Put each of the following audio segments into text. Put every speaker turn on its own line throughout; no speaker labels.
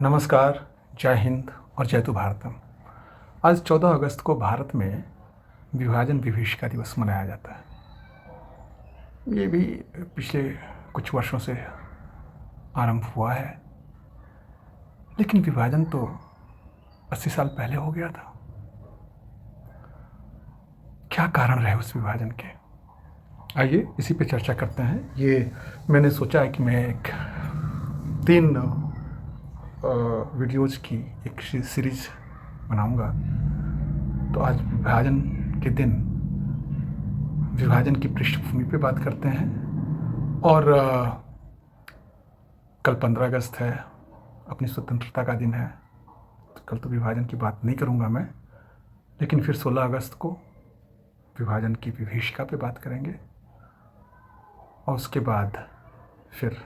नमस्कार, जय हिंद और जय तो भारतम। आज 14 अगस्त को भारत में विभाजन विभीषिका दिवस मनाया जाता है। ये भी पिछले कुछ वर्षों से आरंभ हुआ है, लेकिन विभाजन तो 80 साल पहले हो गया था। क्या कारण रहे उस विभाजन के? आइए इसी पे चर्चा करते हैं। ये मैंने सोचा है कि मैं एक 3 वीडियोज़ की एक सीरीज बनाऊंगा। तो आज विभाजन के दिन विभाजन की पृष्ठभूमि पे बात करते हैं। और कल 15 अगस्त है, अपनी स्वतंत्रता का दिन है। तो कल तो विभाजन की बात नहीं करूंगा मैं, लेकिन फिर 16 अगस्त को विभाजन की विभीषिका पे बात करेंगे। और उसके बाद फिर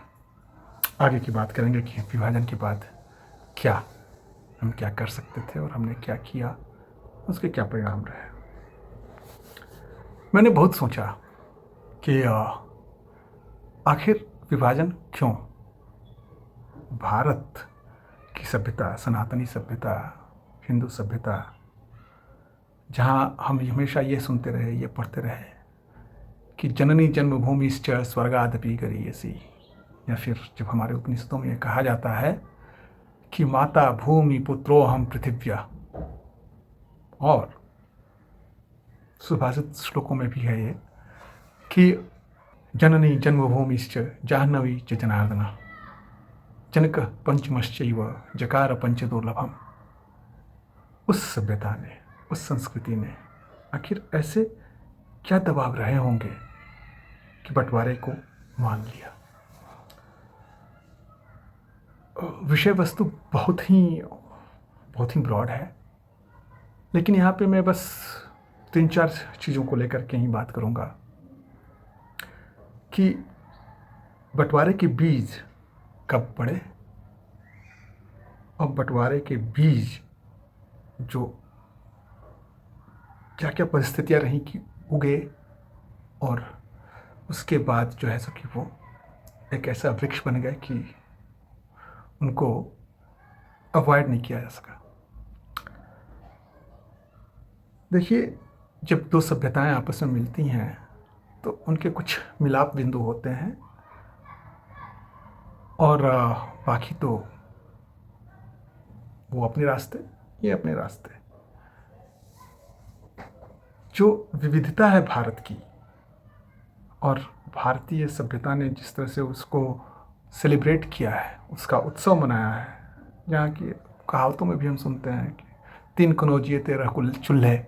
आगे की बात करेंगे कि विभाजन के बाद हम क्या कर सकते थे और हमने क्या किया, उसके क्या परिणाम रहे। मैंने बहुत सोचा कि आखिर विभाजन क्यों? भारत की सभ्यता, सनातनी सभ्यता, हिंदू सभ्यता, जहाँ हम हमेशा ये सुनते रहे, ये पढ़ते रहे कि जननी जन्मभूमिश्च स्वर्गादपि गरीयसी, या फिर जब हमारे उपनिषदों में ये कहा जाता है कि माता भूमि पुत्रो हम पृथिव्या, और सुभाषित श्लोकों में भी है ये कि जननी जन्मभूमिश्च जाह्नवी च जनार्दन जनक पंचमश्चैव जकार पंच दुर्लभम। उस सभ्यता ने, उस संस्कृति ने आखिर ऐसे क्या दबाव रहे होंगे कि बंटवारे को मान लिया। विषय वस्तु बहुत ही ब्रॉड है, लेकिन यहाँ पे मैं बस 3-4 चीज़ों को लेकर के ही बात करूँगा कि बंटवारे के बीज कब पड़े और बंटवारे के बीज जो क्या क्या परिस्थितियाँ रहीं कि उगे, और उसके बाद जो है सो कि वो एक ऐसा वृक्ष बन गए कि उनको अवॉइड नहीं किया जा सका। देखिए, जब दो सभ्यताएं आपस में मिलती हैं तो उनके कुछ मिलाप बिंदु होते हैं, और बाकी तो वो अपने रास्ते, ये अपने रास्ते। जो विविधता है भारत की, और भारतीय सभ्यता ने जिस तरह से उसको सेलिब्रेट किया है, उसका उत्सव मनाया है, जहाँ की कहावतों में भी हम सुनते हैं कि 3 कनौजिए 13 चूल्हे।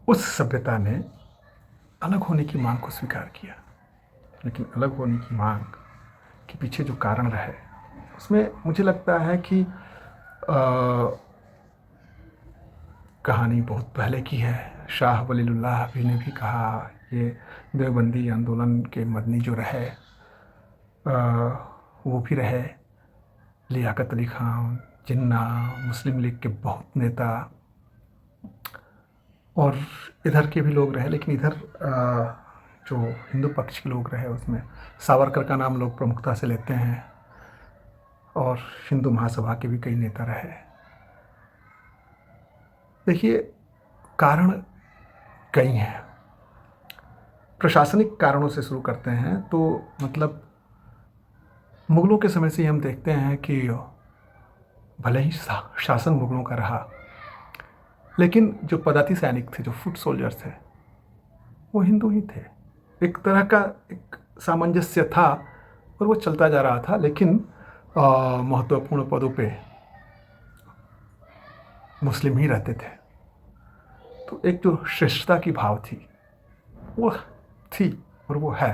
उस सभ्यता ने अलग होने की मांग को स्वीकार किया, लेकिन अलग होने की मांग के पीछे जो कारण रहे, उसमें मुझे लगता है कि कहानी बहुत पहले की है। शाह वलीउल्लाह भी ने भी कहा, ये देवबंदी आंदोलन के मदनी जो रहे वो भी रहे, लियाकत अली खान, जिन्ना, मुस्लिम लीग के बहुत नेता, और इधर के भी लोग रहे, लेकिन इधर जो हिंदू पक्ष के लोग रहे उसमें सावरकर का नाम लोग प्रमुखता से लेते हैं, और हिंदू महासभा के भी कई नेता रहे। देखिए, कारण कई हैं। प्रशासनिक कारणों से शुरू करते हैं तो मतलब मुगलों के समय से ही हम देखते हैं कि भले ही शासन मुगलों का रहा, लेकिन जो पदाती सैनिक थे, जो फुट सोल्जर्स थे, वो हिंदू ही थे। एक तरह का एक सामंजस्य था और वो चलता जा रहा था, लेकिन महत्वपूर्ण पदों पे मुस्लिम ही रहते थे। तो एक जो श्रेष्ठता की भाव थी वो थी और वो है।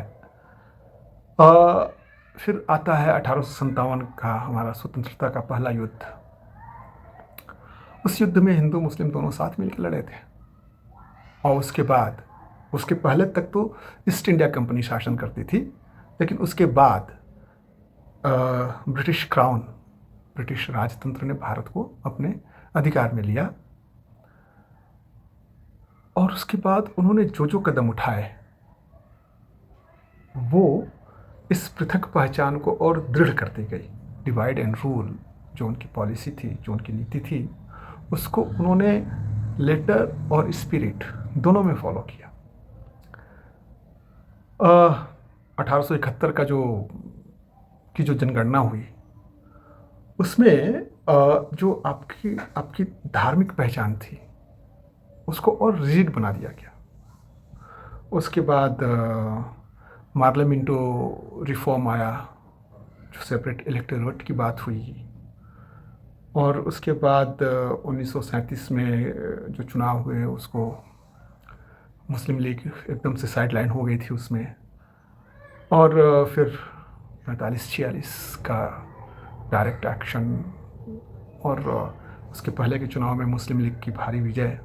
फिर आता है 1857 का हमारा स्वतंत्रता का पहला युद्ध। उस युद्ध में हिंदू मुस्लिम दोनों साथ मिलकर लड़े थे, और उसके बाद, उसके पहले तक तो ईस्ट इंडिया कंपनी शासन करती थी, लेकिन उसके बाद ब्रिटिश क्राउन, ब्रिटिश राजतंत्र ने भारत को अपने अधिकार में लिया, और उसके बाद उन्होंने जो जो कदम उठाए वो इस पृथक पहचान को और दृढ़ करती गई। डिवाइड एंड रूल जो उनकी पॉलिसी थी, जो उनकी नीति थी, उसको उन्होंने लेटर और स्पिरिट दोनों में फॉलो किया। 1871 जो जनगणना हुई, उसमें जो आपकी आपकी धार्मिक पहचान थी उसको और रिजिड बना दिया गया। उसके बाद पार्लियामेंटो रिफॉर्म आया, जो सेपरेट इलेक्टोरेट की बात हुई, और उसके बाद 1937 में जो चुनाव हुए उसको मुस्लिम लीग एकदम से साइडलाइन हो गई थी उसमें, और फिर 45-46 का डायरेक्ट एक्शन, और उसके पहले के चुनाव में मुस्लिम लीग की भारी विजय,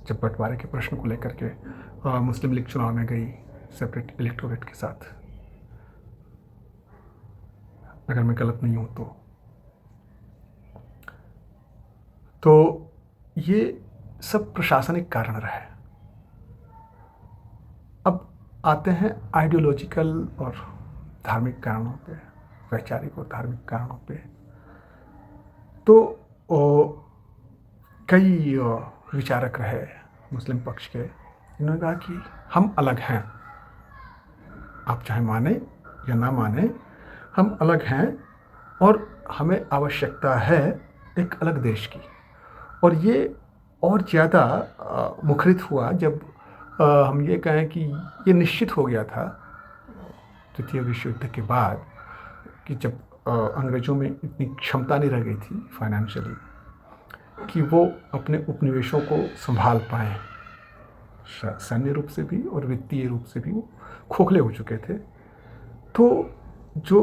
जब बंटवारे के प्रश्न को लेकर के मुस्लिम लीग चुनाव में गई सेपरेट इलेक्टोरेट के साथ, अगर मैं गलत नहीं हूँ तो ये सब प्रशासनिक कारण रहे। अब आते हैं आइडियोलॉजिकल और धार्मिक कारणों पे, वैचारिक और धार्मिक कारणों पे। तो कई विचारक रहे मुस्लिम पक्ष के, इन्होंने कहा कि हम अलग हैं, आप चाहे माने या ना माने, हम अलग हैं और हमें आवश्यकता है एक अलग देश की। और ये और ज़्यादा मुखरित हुआ जब हम ये कहें कि ये निश्चित हो गया था द्वितीय विश्व युद्ध के बाद कि जब अंग्रेज़ों में इतनी क्षमता नहीं रह गई थी फाइनेंशियली कि वो अपने उपनिवेशों को संभाल पाएँ, सैन्य रूप से भी और वित्तीय रूप से भी वो खोखले हो चुके थे। तो जो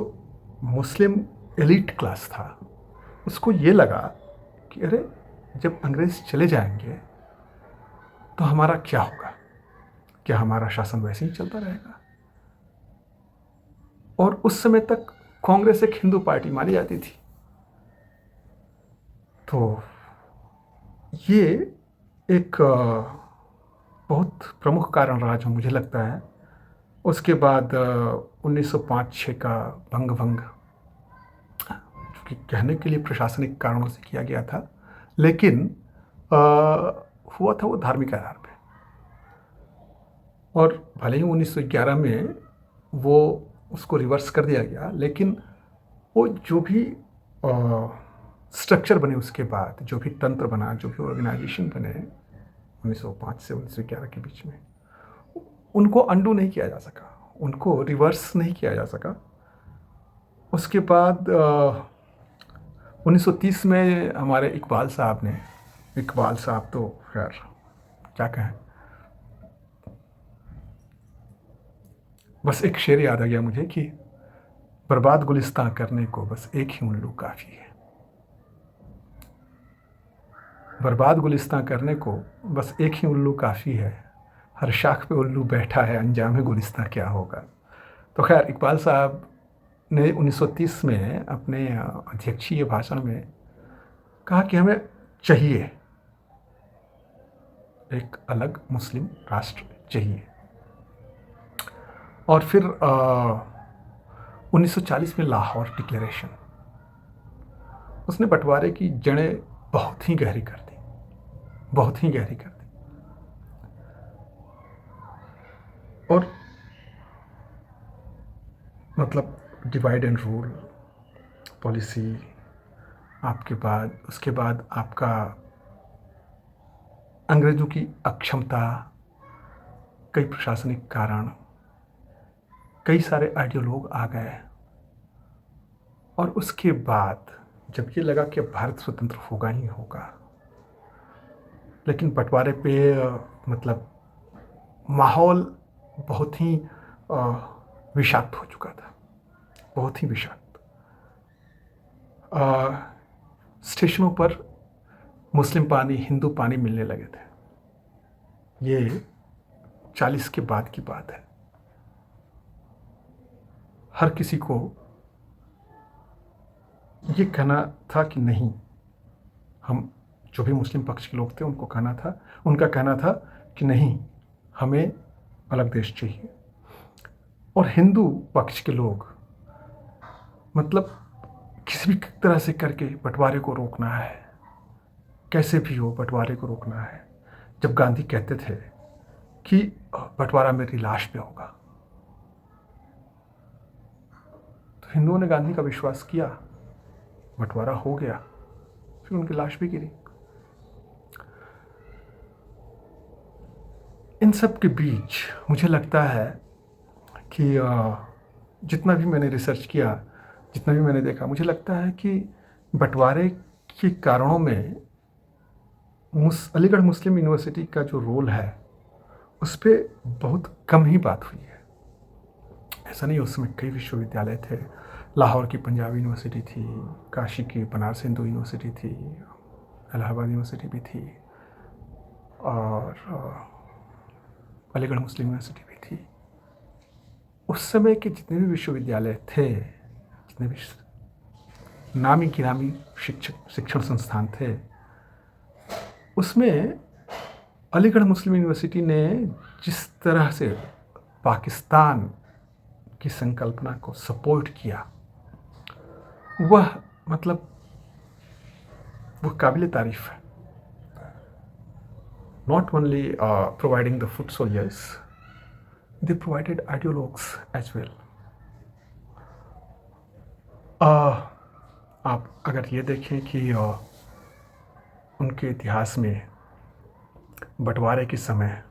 मुस्लिम एलीट क्लास था उसको ये लगा कि अरे जब अंग्रेज़ चले जाएंगे तो हमारा क्या होगा, क्या हमारा शासन वैसे ही चलता रहेगा। और उस समय तक कांग्रेस एक हिंदू पार्टी मानी जाती थी। तो ये एक बहुत प्रमुख कारण रहा जो मुझे लगता है। उसके बाद 1905-06 का भंग जो कि कहने के लिए प्रशासनिक कारणों से किया गया था, लेकिन हुआ था वो धार्मिक आधार पे। और भले ही 1911 में वो उसको रिवर्स कर दिया गया, लेकिन वो जो भी स्ट्रक्चर बने उसके बाद, जो भी तंत्र बना, जो भी ऑर्गेनाइजेशन बने 1905 से 1911 के बीच में, उनको अंडू नहीं किया जा सका, उनको रिवर्स नहीं किया जा सका। उसके बाद 1930 में हमारे इकबाल साहब तो खैर क्या कहें, बस एक शेर याद आ गया मुझे कि बर्बाद गुलिस्तां करने को बस एक ही उल्लू काफ़ी है। बर्बाद गुलिस्तां करने को बस एक ही उल्लू काफ़ी है, हर शाख पे उल्लू बैठा है, अंजाम गुलिस्तां क्या होगा। तो खैर इकबाल साहब ने 1930 में अपने अध्यक्षीय भाषण में कहा कि हमें चाहिए एक अलग मुस्लिम राष्ट्र चाहिए। और फिर 1940 में लाहौर डिक्लेरेशन, उसने बंटवारे की जड़ें बहुत ही गहरी कर दी। और मतलब डिवाइड एंड रूल पॉलिसी, उसके बाद आपका अंग्रेज़ों की अक्षमता, कई प्रशासनिक कारण, कई सारे आइडियोलॉग आ गए। और उसके बाद जब ये लगा कि भारत स्वतंत्र होगा ही होगा, लेकिन बंटवारे पे मतलब माहौल बहुत ही विषाक्त हो चुका था, बहुत ही विषाक्त। स्टेशनों पर मुस्लिम पानी, हिंदू पानी मिलने लगे थे। ये 40 के बाद की बात है। हर किसी को ये कहना था कि नहीं, हम जो भी मुस्लिम पक्ष के लोग थे उनका कहना था कि नहीं, हमें अलग देश चाहिए। और हिंदू पक्ष के लोग मतलब किसी भी तरह से करके बंटवारे को रोकना है, कैसे भी हो बंटवारे को रोकना है। जब गांधी कहते थे कि बंटवारा मेरी लाश पे होगा, तो हिंदुओं ने गांधी का विश्वास किया, बंटवारा हो गया, फिर उनकी लाश भी गिरी। इन सब के बीच मुझे लगता है कि जितना भी मैंने रिसर्च किया, जितना भी मैंने देखा, मुझे लगता है कि बंटवारे के कारणों में अलीगढ़ मुस्लिम यूनिवर्सिटी का जो रोल है उस पर बहुत कम ही बात हुई है। ऐसा नहीं, उसमें कई विश्वविद्यालय थे। लाहौर की पंजाबी यूनिवर्सिटी थी, काशी की बनारस हिंदू यूनिवर्सिटी थी, इलाहाबाद यूनिवर्सिटी भी थी, और अलीगढ़ मुस्लिम यूनिवर्सिटी भी थी। उस समय के जितने भी विश्वविद्यालय थे, जितने भी नामी गिरामी शिक्षण संस्थान थे, उसमें अलीगढ़ मुस्लिम यूनिवर्सिटी ने जिस तरह से पाकिस्तान की संकल्पना को सपोर्ट किया, वह काबिल तारीफ है। Not only providing the foot soldiers, they provided ideologues as well. आप अगर ये देखें कि उनके इतिहास में बंटवारे के समय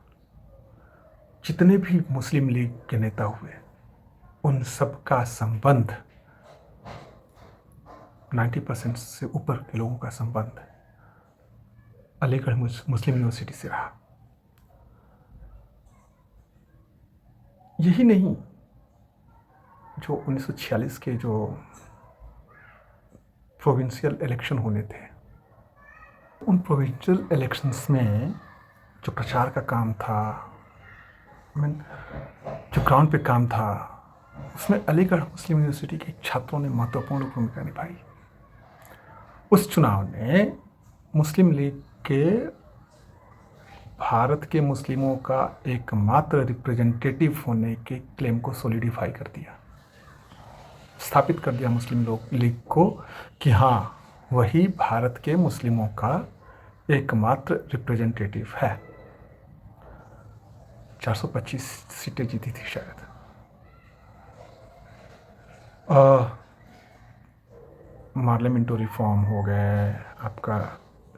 जितने भी मुस्लिम लीग के नेता हुए, उन सब का संबंध 90% से ऊपर के लोगों का संबंध अलीगढ़ मुस्लिम यूनिवर्सिटी से रहा। यही नहीं, जो 1946 के जो प्रोविंशियल इलेक्शन होने थे, उन प्रोविंशियल इलेक्शंस में जो प्रचार का काम था, जो ग्राउंड पे काम था, उसमें अलीगढ़ मुस्लिम यूनिवर्सिटी के छात्रों ने महत्वपूर्ण भूमिका निभाई। उस चुनाव ने मुस्लिम लीग के भारत के मुस्लिमों का एकमात्र रिप्रेजेंटेटिव होने के क्लेम को सॉलिडिफाई कर दिया, स्थापित कर दिया मुस्लिम लीग को कि हाँ, वही भारत के मुस्लिमों का एकमात्र रिप्रेजेंटेटिव है। 425 सीटें जीती थी शायद। पार्लियामेंटरी रिफॉर्म हो गए, आपका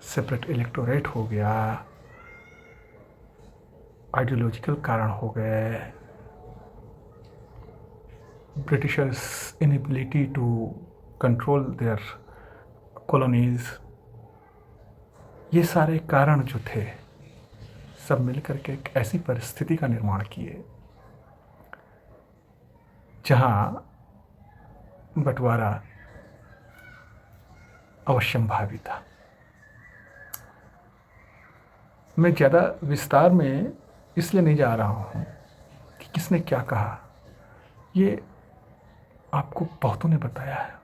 सेपरेट इलेक्टोरेट हो गया, आइडियोलॉजिकल कारण हो गए, Britishers inability to control their colonies, ये सारे कारण जो थे सब मिलकर के एक ऐसी परिस्थिति का निर्माण किए जहां बंटवारा अवश्यंभावी था। मैं ज़्यादा विस्तार में इसलिए नहीं जा रहा हूँ कि किसने क्या कहा, ये आपको बहुतों ने बताया है,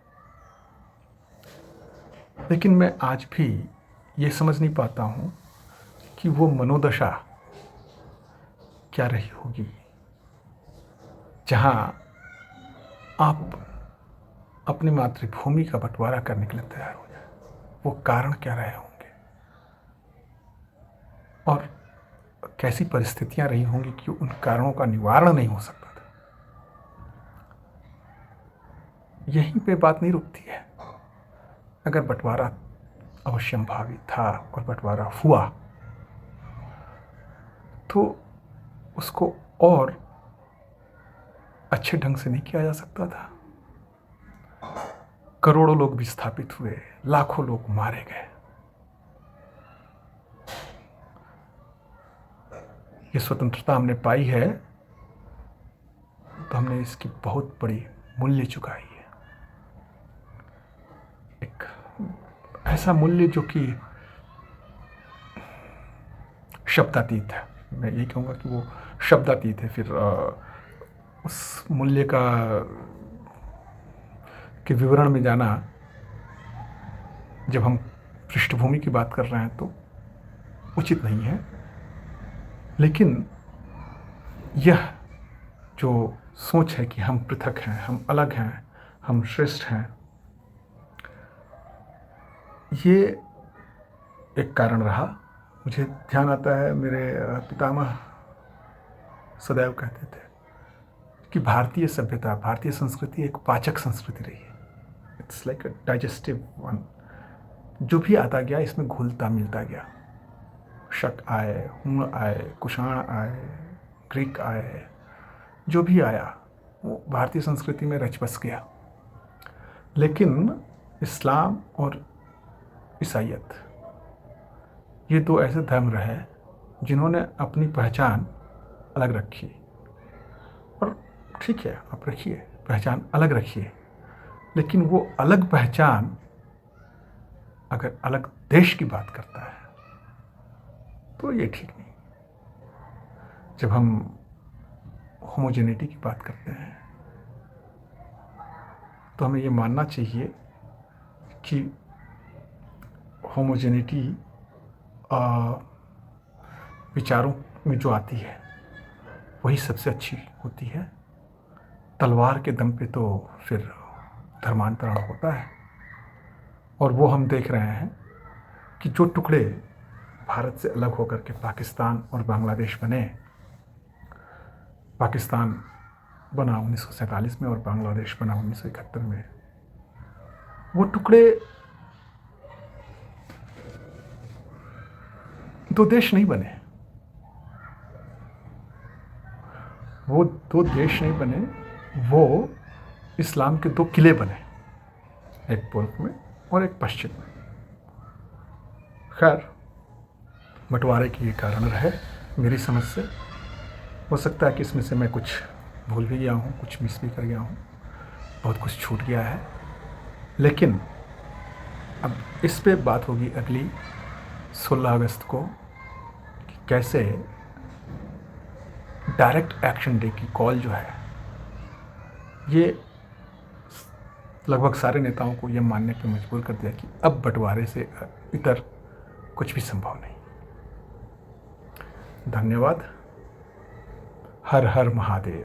लेकिन मैं आज भी ये समझ नहीं पाता हूँ कि वो मनोदशा क्या रही होगी जहाँ आप अपनी मातृभूमि का बंटवारा करने के लिए तैयार हो जाए। वो कारण क्या रहे होंगे और कैसी परिस्थितियां रही होंगी कि उन कारणों का निवारण नहीं हो सकता था। यहीं पे बात नहीं रुकती है। अगर बंटवारा अवश्यंभावी था और बंटवारा हुआ तो उसको और अच्छे ढंग से नहीं किया जा सकता था। करोड़ों लोग विस्थापित हुए, लाखों लोग मारे गए। ये स्वतंत्रता हमने पाई है तो हमने इसकी बहुत बड़ी मूल्य चुकाई है। एक ऐसा मूल्य जो कि शब्दातीत है। मैं ये कहूँगा कि वो शब्दातीत है। फिर उस मूल्य का के विवरण में जाना, जब हम पृष्ठभूमि की बात कर रहे हैं तो उचित नहीं है। लेकिन यह जो सोच है कि हम पृथक हैं, हम अलग हैं, हम श्रेष्ठ हैं, ये एक कारण रहा। मुझे ध्यान आता है मेरे पितामह सदैव कहते थे कि भारतीय सभ्यता, भारतीय संस्कृति एक पाचक संस्कृति रही है। It's like a digestive one. जो भी आता गया इसमें घुलता मिलता गया। शक आए, हुण आए, कुषाण आए, ग्रीक आए, जो भी आया वो भारतीय संस्कृति में रच बस गया। लेकिन इस्लाम और ईसाइयत, ये दो ऐसे धर्म रहे जिन्होंने अपनी पहचान अलग रखी। और ठीक है, आप रखिए, पहचान अलग रखिए, लेकिन वो अलग पहचान अगर अलग देश की बात करता है तो ये ठीक नहीं। जब हम होमोजेनिटी की बात करते हैं तो हमें ये मानना चाहिए कि होमोजेनिटी विचारों में जो आती है वही सबसे अच्छी होती है। तलवार के दम पे तो फिर धर्मांतरण होता है, और वो हम देख रहे हैं कि जो टुकड़े भारत से अलग होकर के पाकिस्तान और बांग्लादेश बने, पाकिस्तान बना 1947 में और बांग्लादेश बना 1971 में, वो टुकड़े दो देश नहीं बने, वो दो देश नहीं बने, वो इस्लाम के दो किले बने, एक पूर्व में और एक पश्चिम में। खैर, बंटवारे की ये कारण रहे मेरी समझ से। हो सकता है कि इसमें से मैं कुछ भूल भी गया हूँ, कुछ मिस भी कर गया हूँ, बहुत कुछ छूट गया है। लेकिन अब इस पे बात होगी अगली 16 अगस्त को कि कैसे डायरेक्ट एक्शन डे की कॉल जो है, ये लगभग सारे नेताओं को ये मानने पे मजबूर कर दिया कि अब बंटवारे से इतर कुछ भी संभव नहीं। धन्यवाद। हर हर महादेव।